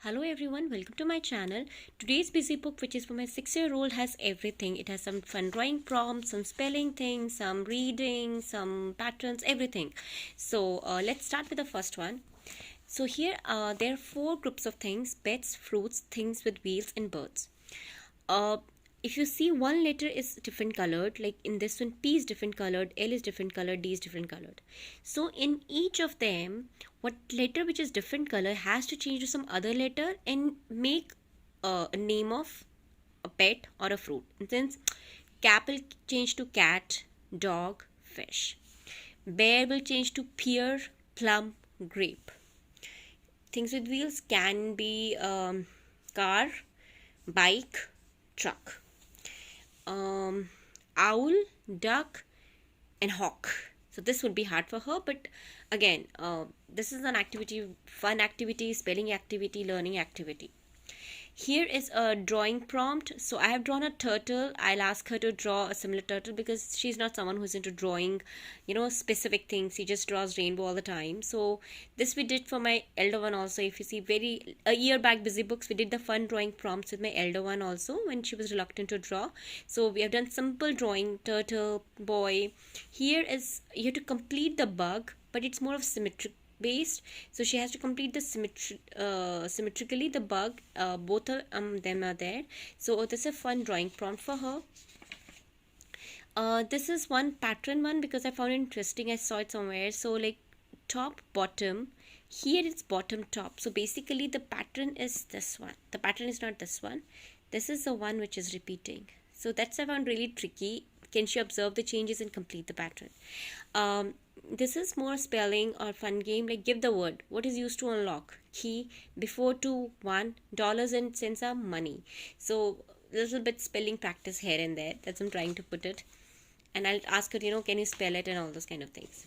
Hello everyone, welcome to my channel. Today's busy book, which is for my 6-year-old, has everything. It has some fun drawing prompts, some spelling things, some reading, some patterns, everything. So let's start with the first one. So here there are 4 groups of things: pets, fruits, things with wheels, and birds. If you see, one letter is different colored, like in this one P is different colored, L is different colored, D is different colored. So in each of them, what letter which is different color has to change to some other letter and make a name of a pet or a fruit. And since cap will change to cat, dog, fish. Bear will change to pear, plum, grape. Things with wheels can be car, bike, truck. Owl, duck, and hawk. So this would be hard for her, but again, this is an activity, fun activity, spelling activity, learning activity. Here is a drawing prompt. So I have drawn a turtle. I'll ask her to draw a similar turtle because she's not someone who's into drawing, specific things. She just draws rainbow all the time. So this we did for my elder one also. If you see, a year back busy books, we did the fun drawing prompts with my elder one also when she was reluctant to draw. So we have done simple drawing, turtle, boy. Here is, you have to complete the bug, but it's more of symmetric based, so she has to complete the symmetrically the bug. Both of them are there, so this is a fun drawing prompt for her. This is one pattern one because I found it interesting. I saw it somewhere. So like top, bottom. Here it's bottom, top. So basically the pattern is this one. The pattern is not this one. This is the one which is repeating. So that's I found really tricky. Can she observe the changes and complete the pattern? This is more spelling or fun game, like give the word. What is used to unlock? Key. Before to 1. Dollars and cents are money. So little bit spelling practice here and there. That's I'm trying to put it. And I'll ask her, can you spell it and all those kind of things.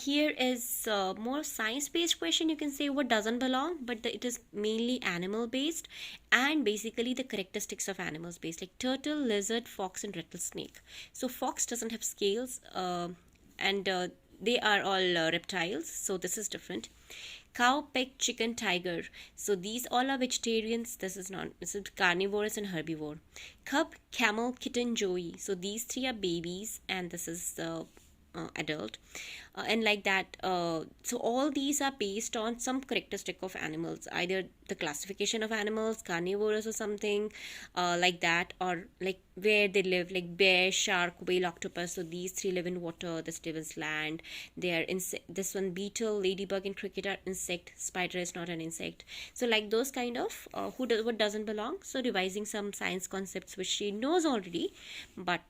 Here is more science-based question. You can say what doesn't belong, but it is mainly animal-based and basically the characteristics of animals based, like turtle, lizard, fox, and rattlesnake. So fox doesn't have scales, and they are all reptiles. So this is different. Cow, pig, chicken, tiger. So these all are vegetarians. This is carnivorous and herbivore. Cub, camel, kitten, joey. So these 3 are babies, and this is the adult, and like that. So all these are based on some characteristic of animals, either the classification of animals, carnivorous or something like that, or like where they live, like bear, shark, whale, octopus. So these 3 live in water, this lives land. They are this one beetle, ladybug, and cricket are insect. Spider is not an insect. So like those kind of what doesn't belong. So revising some science concepts which she knows already, but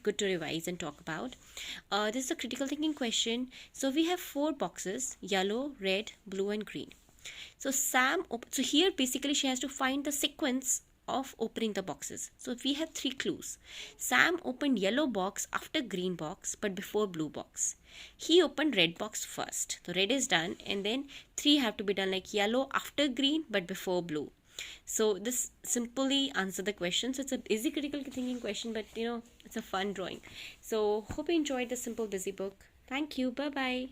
good to revise and talk about. This is a critical thinking question. So we have 4 boxes: yellow, red, blue, and green. So so here basically she has to find the sequence of opening the boxes. So we have 3 clues. Sam opened yellow box after green box but before blue box. He opened red box first. So red is done, and then 3 have to be done, like yellow after green but before blue. So this simply answer the question. So it's a easy critical thinking question, but it's a fun drawing. So hope you enjoyed the simple busy book. Thank you. Bye bye.